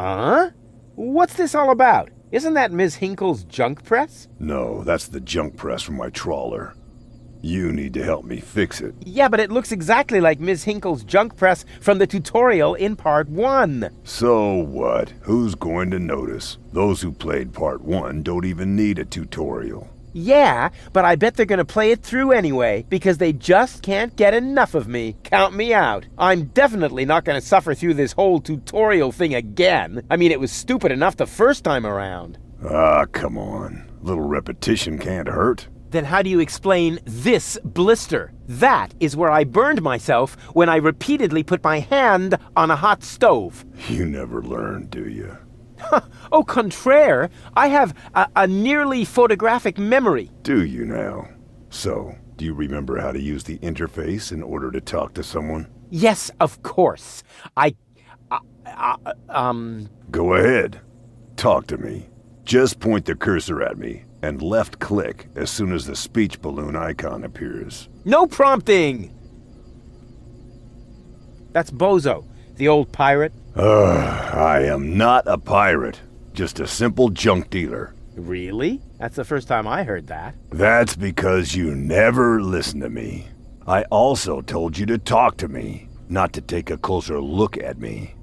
Huh? What's this all about? Isn't that Ms. Hinkle's junk press? No, that's the junk press from my trawler. You need to help me fix it. Yeah, but it looks exactly like Ms. Hinkle's junk press from the tutorial in Part 1. So what? Who's going to notice? Those who played Part 1 don't even need a tutorial. Yeah, but I bet they're gonna play it through anyway, because they just can't get enough of me. Count me out. I'm definitely not gonna suffer through this whole tutorial thing again. I mean, it was stupid enough the first time around. Ah, come on. A little repetition can't hurt. Then how do you explain this blister? That is where I burned myself when I repeatedly put my hand on a hot stove. You never learn, do you? Au contraire, I have a nearly photographic memory. Do you now? So, do you remember how to use the interface in order to talk to someone? Yes, of course. Go ahead. Talk to me. Just point the cursor at me and left click as soon as the speech balloon icon appears. No prompting! That's Bozo, the old pirate. I am not a pirate, just a simple junk dealer. Really? That's the first time I heard that. That's because you never listen to me. I also told you to talk to me, not to take a closer look at me.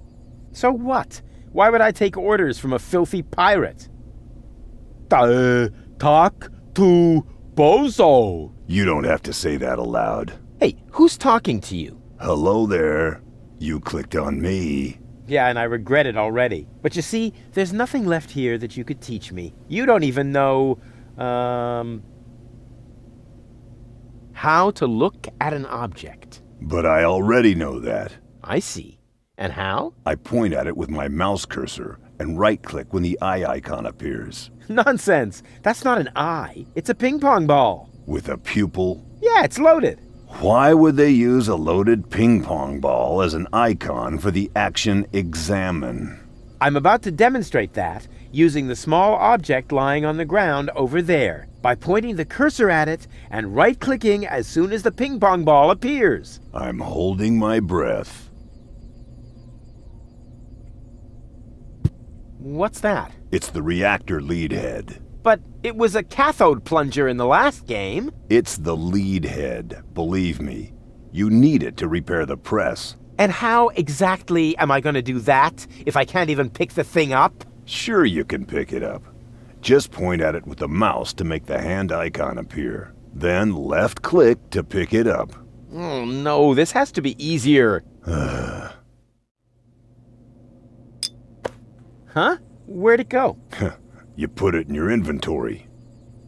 So what? Why would I take orders from a filthy pirate? Talk to Bozo. You don't have to say that aloud. Hey, who's talking to you? Hello there. You clicked on me. Yeah, and I regret it already. But you see, there's nothing left here that you could teach me. You don't even know, how to look at an object. But I already know that. I see. And how? I point at it with my mouse cursor and right-click when the eye icon appears. Nonsense. That's not an eye. It's a ping pong ball. With a pupil? Yeah, it's loaded. Why would they use a loaded ping pong ball as an icon for the action examine? I'm about to demonstrate that using the small object lying on the ground over there by pointing the cursor at it and right-clicking as soon as the ping pong ball appears. I'm holding my breath. What's that? It's the reactor lead head. But it was a cathode plunger in the last game. It's the lead head, believe me. You need it to repair the press. And how exactly am I going to do that if I can't even pick the thing up? Sure you can pick it up. Just point at it with the mouse to make the hand icon appear. Then left click to pick it up. Oh no, this has to be easier. Huh? Where'd it go? You put it in your inventory.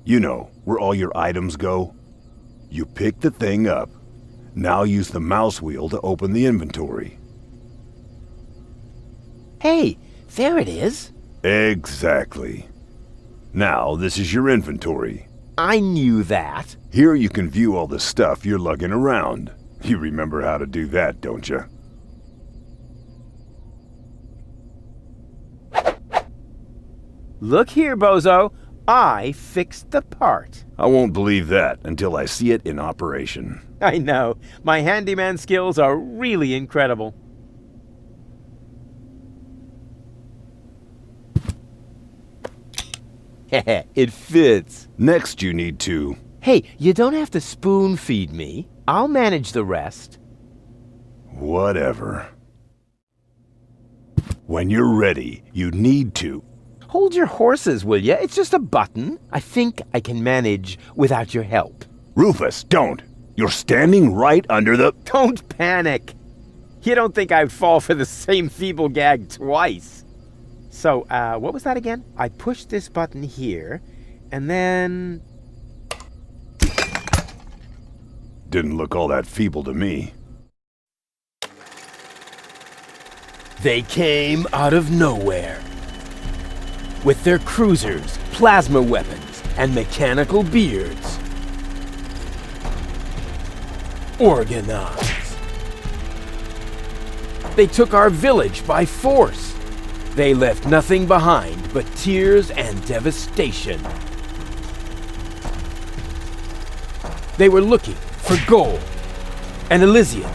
You know, where all your items go. You pick the thing up. Now use the mouse wheel to open the inventory. Hey, there it is. Exactly. Now, this is your inventory. I knew that. Here you can view all the stuff you're lugging around. You remember how to do that, don't you? Look here, Bozo. I fixed the part. I won't believe that until I see it in operation. I know. My handyman skills are really incredible. It fits. Next you need to... Hey, you don't have to spoon feed me. I'll manage the rest. Whatever. When you're ready, you need to... Hold your horses, will ya? It's just a button. I think I can manage without your help. Rufus, don't! You're standing right under the... Don't panic. You don't think I'd fall for the same feeble gag twice. So, what was that again? I pushed this button here, and then... Didn't look all that feeble to me. They came out of nowhere. With their cruisers, plasma weapons, and mechanical beards. Organized. They took our village by force. They left nothing behind but tears and devastation. They were looking for gold and Elysium,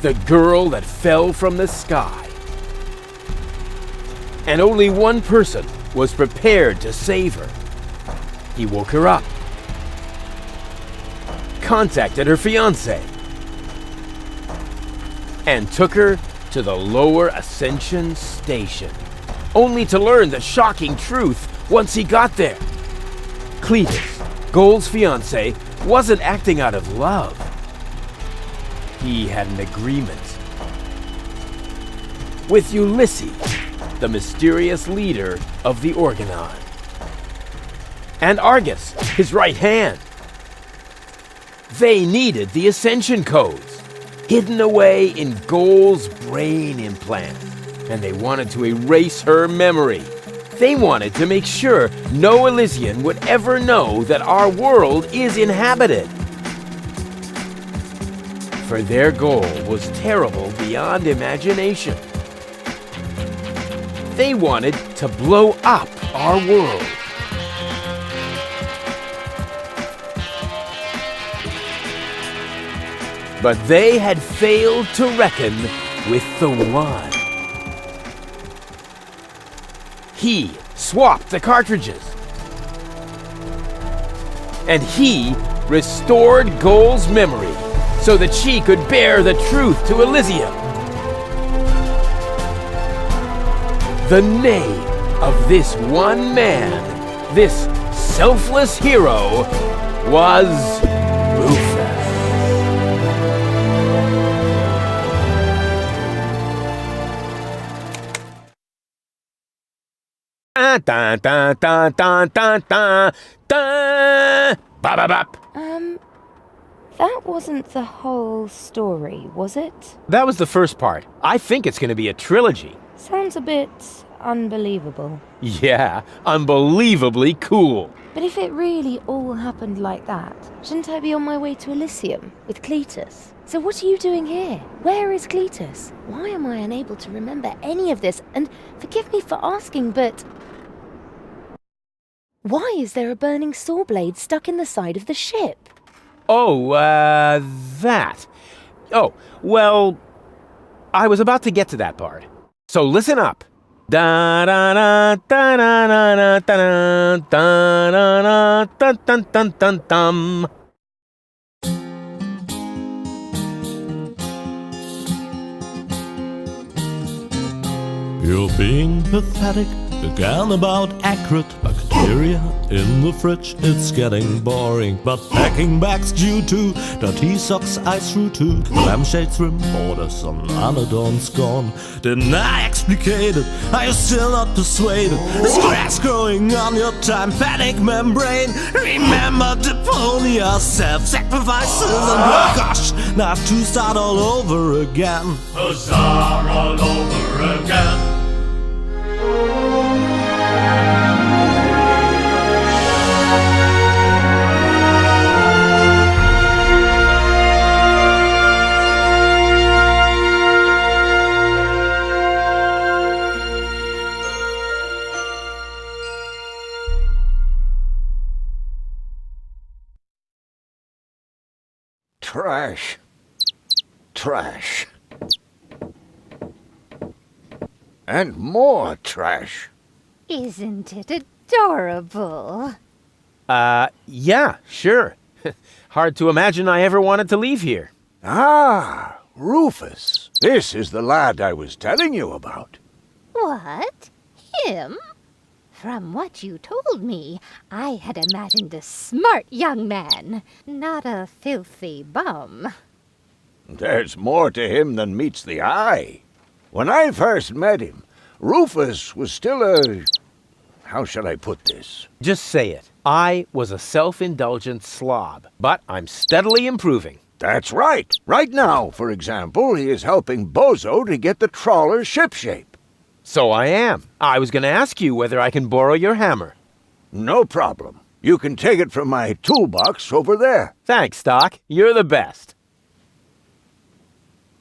the girl that fell from the sky. and only one person was prepared to save her. He woke her up, contacted her fiancé, and took her to the lower Ascension station, only to learn the shocking truth once he got there. Cletus, Gold's fiancé, wasn't acting out of love. He had an agreement with Ulysses, the mysterious leader of the Organon, and Argus, his right hand. They needed the Ascension codes, hidden away in Gold's brain implant, and they wanted to erase her memory. They wanted to make sure no Elysian would ever know that our world is inhabited. For their goal was terrible beyond imagination. They wanted to blow up our world. But they had failed to reckon with the One. He swapped the cartridges. And he restored Gold's memory so that she could bear the truth to Elysium. The name of this one man, this selfless hero, was Rufus. Dun, dun, dun, dun, dun, dun, dun. Bop, bop, bop. That wasn't the whole story, was it? That was the first part. I think it's going to be a trilogy. Sounds a bit unbelievable. Yeah, unbelievably cool. But if it really all happened like that, shouldn't I be on my way to Elysium with Cletus? So what are you doing here? Where is Cletus? Why am I unable to remember any of this? And forgive me for asking, but why is there a burning saw blade stuck in the side of the ship? Oh, that. Oh, well, I was about to get to that part. So listen up. Da da da da da da da da da da dun dun dun dun. You're being pathetic again about accurate bacteria in the fridge. It's getting boring, but packing bags due to dirty socks ice through to the lampshades rim borders on Anadon's gone. Didn't I explicate it? Are you still not persuaded? There's grass growing on your tympanic membrane. Remember Deponia, self-sacrifices, and oh gosh, now I have to start all over again. Huzzah, all over again. Trash. Trash. And more trash. Isn't it adorable? Yeah, sure. Hard to imagine I ever wanted to leave here. Ah, Rufus. This is the lad I was telling you about. What? Him? From what you told me, I had imagined a smart young man, not a filthy bum. There's more to him than meets the eye. When I first met him, Rufus was still a... How shall I put this? Just say it. I was a self-indulgent slob, but I'm steadily improving. That's right. Right now, for example, he is helping Bozo to get the trawler shipshape. So I am. I was going to ask you whether I can borrow your hammer. No problem. You can take it from my toolbox over there. Thanks, Doc. You're the best.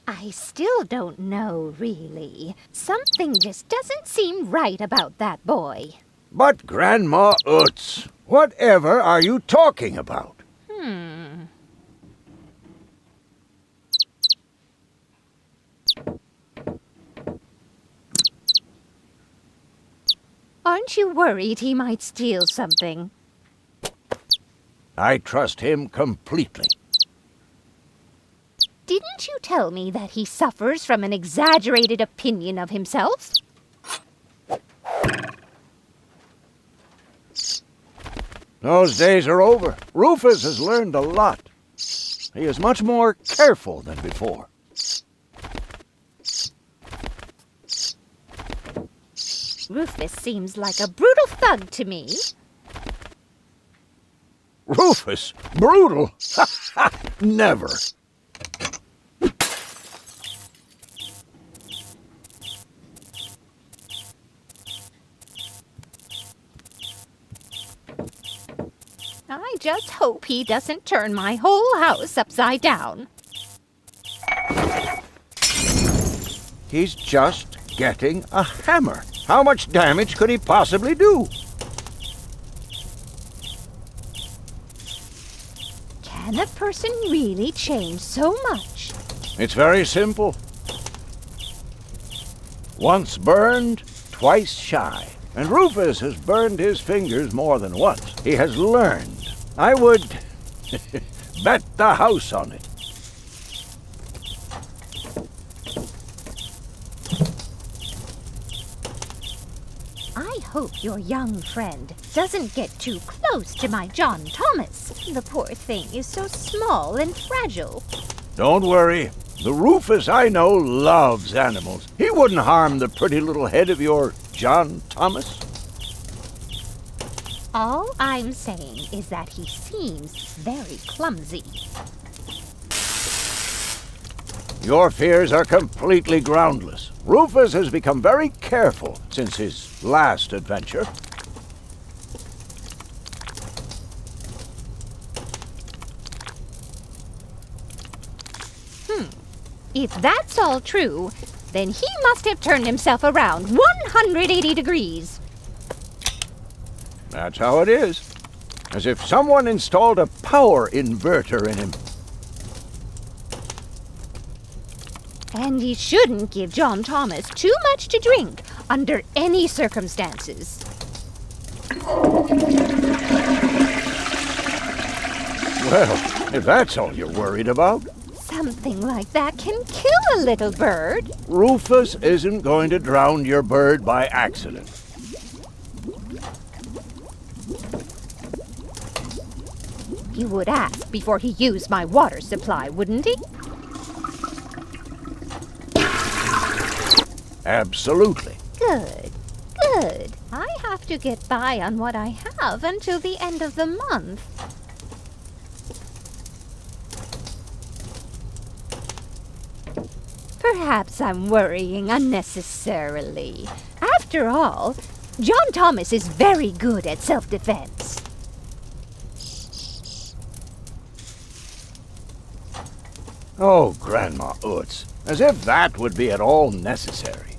I still don't know, really. Something just doesn't seem right about that boy. But Grandma Utz, whatever are you talking about? Aren't you worried he might steal something? I trust him completely. Didn't you tell me that he suffers from an exaggerated opinion of himself? Those days are over. Rufus has learned a lot. He is much more careful than before. Rufus seems like a brutal thug to me. Rufus? Brutal? Never. I just hope he doesn't turn my whole house upside down. He's just getting a hammer. How much damage could he possibly do? Can a person really change so much? It's very simple. Once burned, twice shy. And Rufus has burned his fingers more than once. He has learned. I would bet the house on it. I hope your young friend doesn't get too close to my John Thomas. The poor thing is so small and fragile. Don't worry. The Rufus I know loves animals. He wouldn't harm the pretty little head of your John Thomas. All I'm saying is that he seems very clumsy. Your fears are completely groundless. Rufus has become very careful since his last adventure. If that's all true, then he must have turned himself around 180 degrees. That's how it is. As if someone installed a power inverter in him. And he shouldn't give John Thomas too much to drink under any circumstances. Well, if that's all you're worried about, Something like that can kill a little bird. Rufus isn't going to drown your bird by accident. He would ask before he used my water supply, wouldn't he? Absolutely. Good, good. I have to get by on what I have until the end of the month. Perhaps I'm worrying unnecessarily. After all, John Thomas is very good at self-defense. Oh, Grandma Utz, as if that would be at all necessary.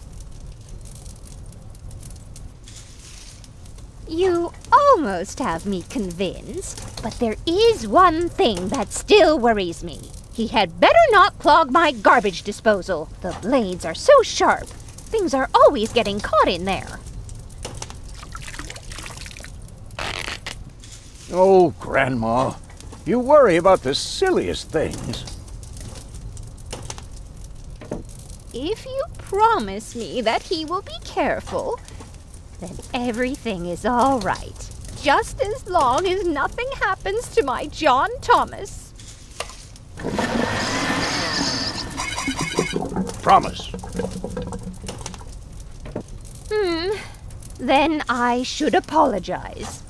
You almost have me convinced, but there is one thing that still worries me. He had better not clog my garbage disposal. The blades are so sharp. Things are always getting caught in there. Oh, Grandma, you worry about the silliest things. If you promise me that he will be careful, then everything is all right. Just as long as nothing happens to my John Thomas. Promise. Then I should apologize.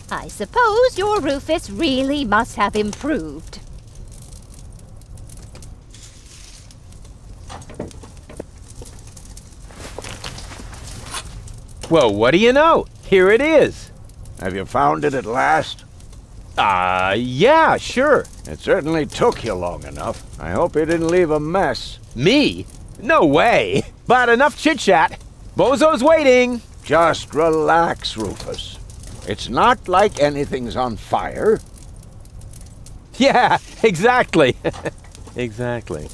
I suppose your Rufus really must have improved. Well, what do you know? Here it is. Have you found it at last? Yeah, sure. It certainly took you long enough. I hope you didn't leave a mess. Me? No way. But enough chit-chat. Bozo's waiting. Just relax, Rufus. It's not like anything's on fire. Yeah, exactly. Exactly.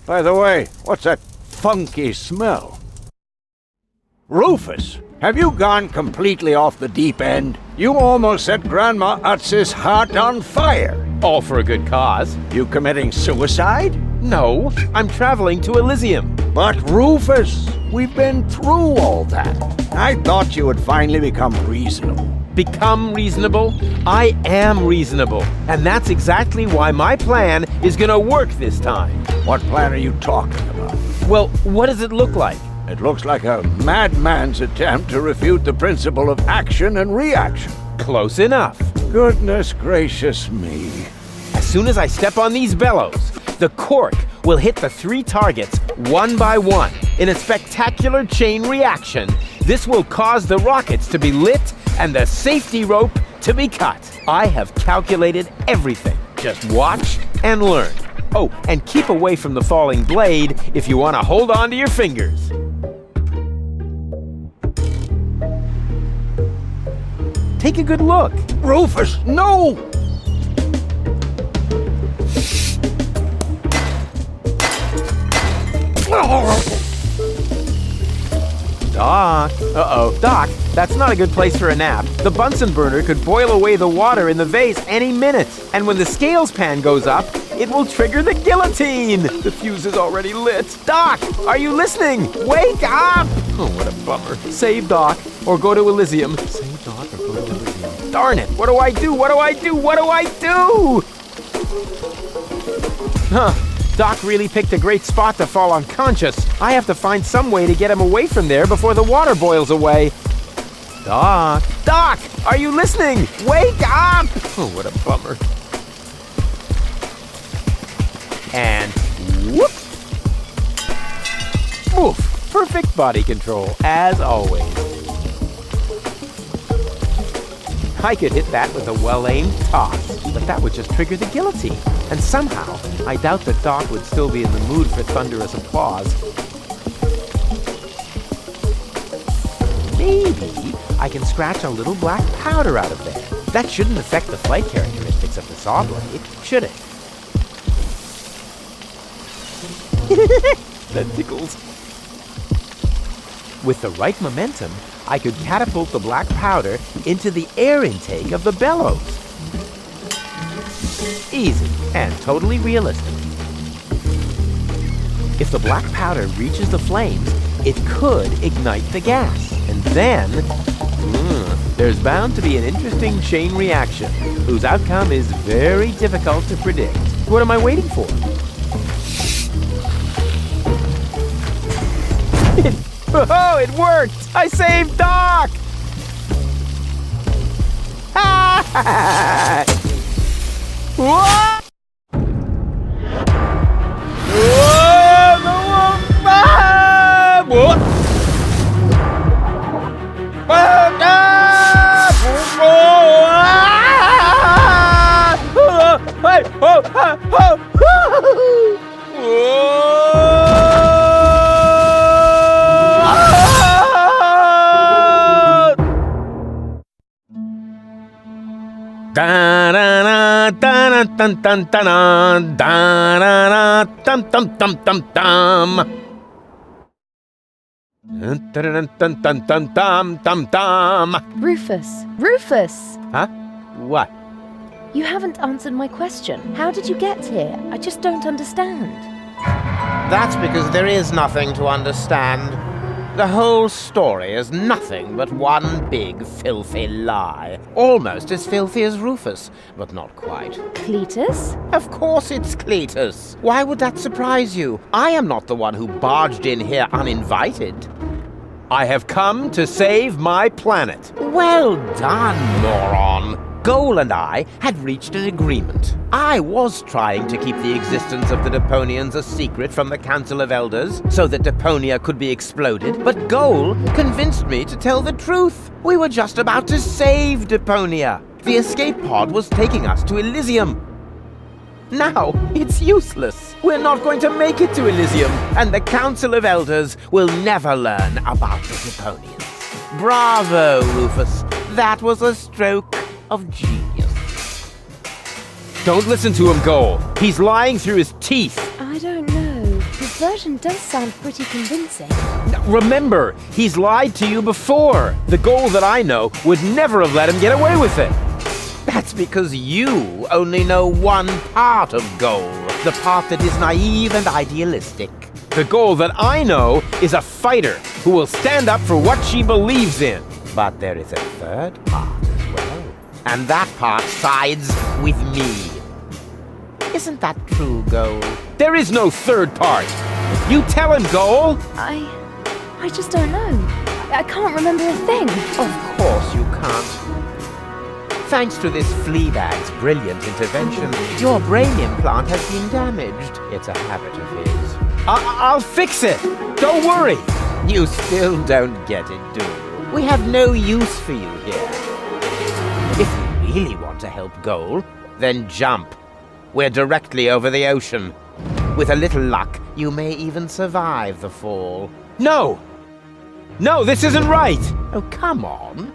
By the way, what's that funky smell? Rufus, have you gone completely off the deep end? You almost set Grandma Utz's heart on fire. All for a good cause. You committing suicide? No, I'm traveling to Elysium. But Rufus, we've been through all that. I thought you would finally become reasonable. Become reasonable? I am reasonable. And that's exactly why my plan is gonna work this time. What plan are you talking about? Well, what does it look like? It looks like a madman's attempt to refute the principle of action and reaction. Close enough. Goodness gracious me. As soon as I step on these bellows, the cork will hit the 3 targets one by one in a spectacular chain reaction. This will cause the rockets to be lit and the safety rope to be cut. I have calculated everything. Just watch and learn. Oh, and keep away from the falling blade if you want to hold on to your fingers. Take a good look. Rufus, no! Doc. Uh-oh. Doc, that's not a good place for a nap. The Bunsen burner could boil away the water in the vase any minute. And when the scales pan goes up, it will trigger the guillotine. The fuse is already lit. Doc, are you listening? Wake up! Oh, what a bummer. Save Doc, or go to Elysium. Save Doc, or go to Elysium. Darn it, what do I do? What do I do? What do I do? Huh. Doc really picked a great spot to fall unconscious. I have to find some way to get him away from there before the water boils away. Doc! Doc! Are you listening? Wake up! Oh, what a bummer. And whoop! Oof! Perfect body control, as always. I could hit that with a well-aimed toss, but that would just trigger the guillotine. And somehow, I doubt that Doc would still be in the mood for thunderous applause. Maybe I can scratch a little black powder out of there. That shouldn't affect the flight characteristics of the saw blade, should it? That tickles. With the right momentum, I could catapult the black powder into the air intake of the bellows. Easy and totally realistic. If the black powder reaches the flames, it could ignite the gas. And then, there's bound to be an interesting chain reaction, whose outcome is very difficult to predict. What am I waiting for? Oh, it worked! I saved Doc! What? Rufus! Rufus! Huh? What? You haven't answered my question. How did you get here? I just don't understand. That's because there is nothing to understand. The whole story is nothing but one big filthy lie. Almost as filthy as Rufus, but not quite. Cletus? Of course it's Cletus. Why would that surprise you? I am not the one who barged in here uninvited. I have come to save my planet. Well done, moron. Goal and I had reached an agreement. I was trying to keep the existence of the Deponians a secret from the Council of Elders so that Deponia could be exploded, but Goal convinced me to tell the truth. We were just about to save Deponia. The escape pod was taking us to Elysium. Now, it's useless. We're not going to make it to Elysium, and the Council of Elders will never learn about the Deponians. Bravo, Rufus. That was a stroke of genius. Don't listen to him, Goal. He's lying through his teeth. I don't know. version does sound pretty convincing. Remember, he's lied to you before. The Goal that I know would never have let him get away with it. That's because you only know one part of Goal, the part that is naive and idealistic. The Goal that I know is a fighter who will stand up for what she believes in. But there is a third part as well, and that part sides with me. Isn't that true, Goal? There is no third part. You tell him, Goal. I just don't know. I can't remember a thing. Of course you can't. Thanks to this Fleabag's brilliant intervention, your brain implant has been damaged. It's a habit of his. I'll fix it. Don't worry. You still don't get it, do you? We have no use for you here. If you really want to help Goal, then jump. We're directly over the ocean. With a little luck, you may even survive the fall. No! No, this isn't right! Oh, come on.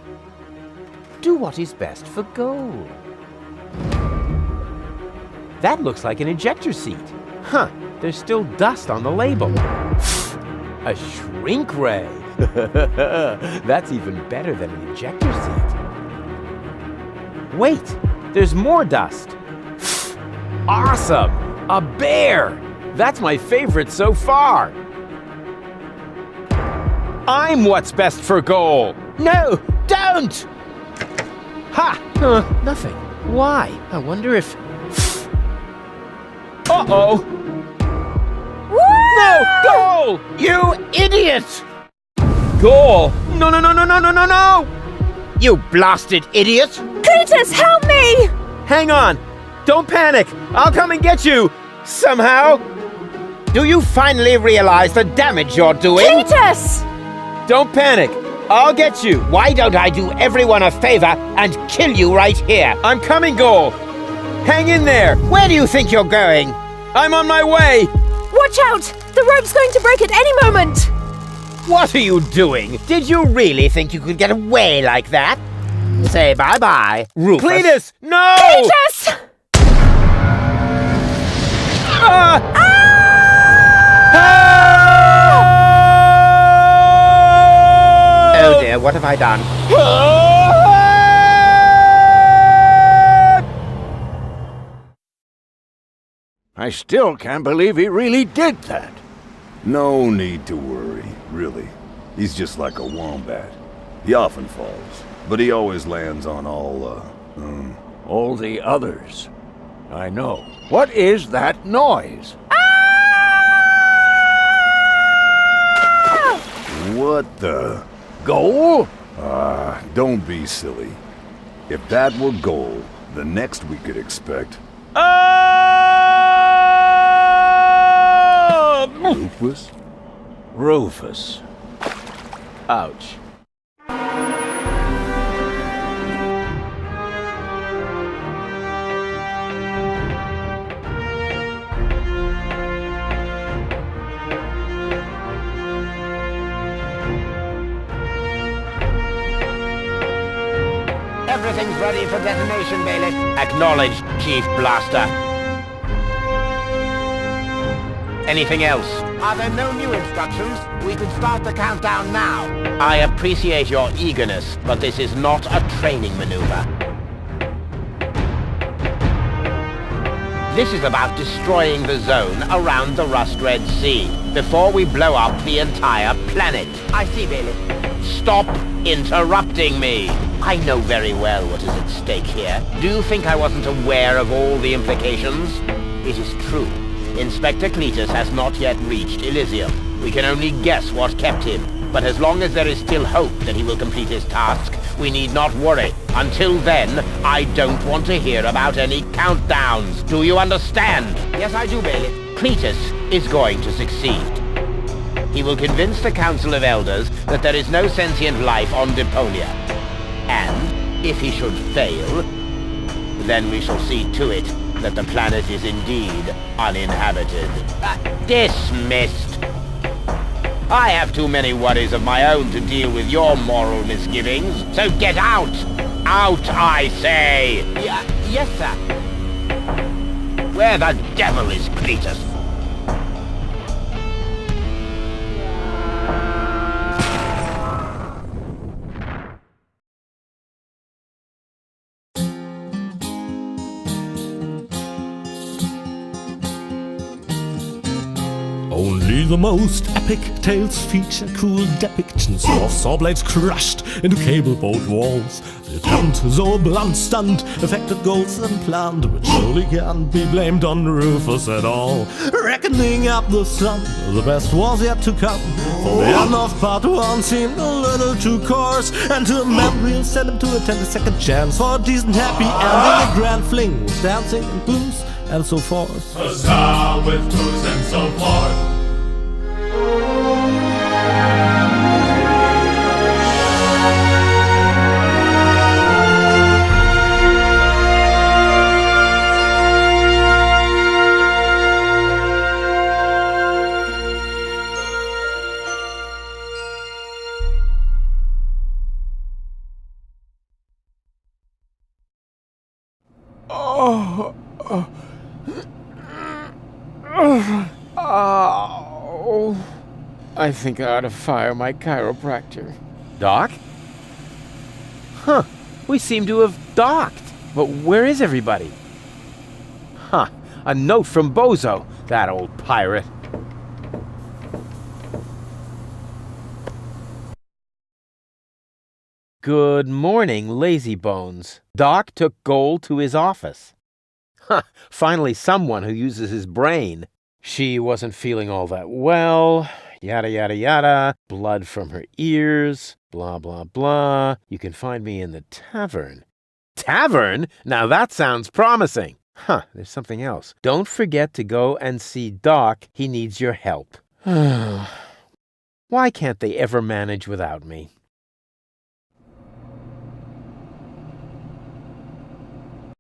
Do what is best for Goal. That looks like an ejector seat. Huh, there's still dust on the label. A shrink ray. That's even better than an ejector seat. Wait, there's more dust. Awesome! A bear! That's my favorite so far. I'm what's best for Goal. No, don't! Ha! Nothing. Why? I wonder if... Uh-oh! No! Goal! You idiot! Goal! No, no, no, no, no, no, no, no! You blasted idiot! Cletus, help me! Hang on! Don't panic! I'll come and get you! Somehow! Do you finally realize the damage you're doing? Cletus! Don't panic! I'll get you! Why don't I do everyone a favor and kill you right here? I'm coming, Goal! Hang in there! Where do you think you're going? I'm on my way! Watch out! The rope's going to break at any moment! What are you doing? Did you really think you could get away like that? Say bye-bye, Rufus. Cletus, no! Cletus! Oh dear, what have I done? I still can't believe he really did that. No need to worry, really. He's just like a wombat. He often falls, but he always lands on All the others. I know. What is that noise? What the? Goal? Don't be silly. If that were Goal, the next we could expect... Rufus? Rufus. Ouch. Everything's ready for detonation, Bailiff. Acknowledged, Chief Blaster. Anything else? Are there no new instructions? We could start the countdown now. I appreciate your eagerness, but this is not a training maneuver. This is about destroying the zone around the Rust Red Sea before we blow up the entire planet. I see, Bailiff. Stop interrupting me. I know very well what is at stake here. Do you think I wasn't aware of all the implications? It is true. Inspector Cletus has not yet reached Elysium. We can only guess what kept him. But as long as there is still hope that he will complete his task, we need not worry. Until then, I don't want to hear about any countdowns. Do you understand? Yes, I do, Bailiff. Cletus is going to succeed. He will convince the Council of Elders that there is no sentient life on Deponia. And, if he should fail, then we shall see to it that the planet is indeed uninhabited. Dismissed! I have too many worries of my own to deal with your moral misgivings, so get out! Out, I say! Yes, sir. Where the devil is Cletus? Only the most epic tales feature cool depictions of saw blades crushed into cable boat walls. The attempt, though a blunt stunt, affected goals and planned, which surely can't be blamed on Rufus at all. Reckoning up the sum, the best was yet to come. For the end of part 1 seemed a little too coarse, and to a man we'll send him to attend a second chance for a decent happy ending. A grand fling with dancing and booze and so forth. Huzzah with booze and so forth. Oh, I think I ought to fire my chiropractor. Doc? Huh, we seem to have docked. But where is everybody? Huh, a note from Bozo, that old pirate. Good morning, lazy bones. Doc took Gold to his office. Huh, finally someone who uses his brain. She wasn't feeling all that well, yada yada yada, blood from her ears, blah blah blah. You can find me in the tavern. Tavern? Now that sounds promising. Huh, there's something else. Don't forget to go and see Doc. He needs your help. Why can't they ever manage without me?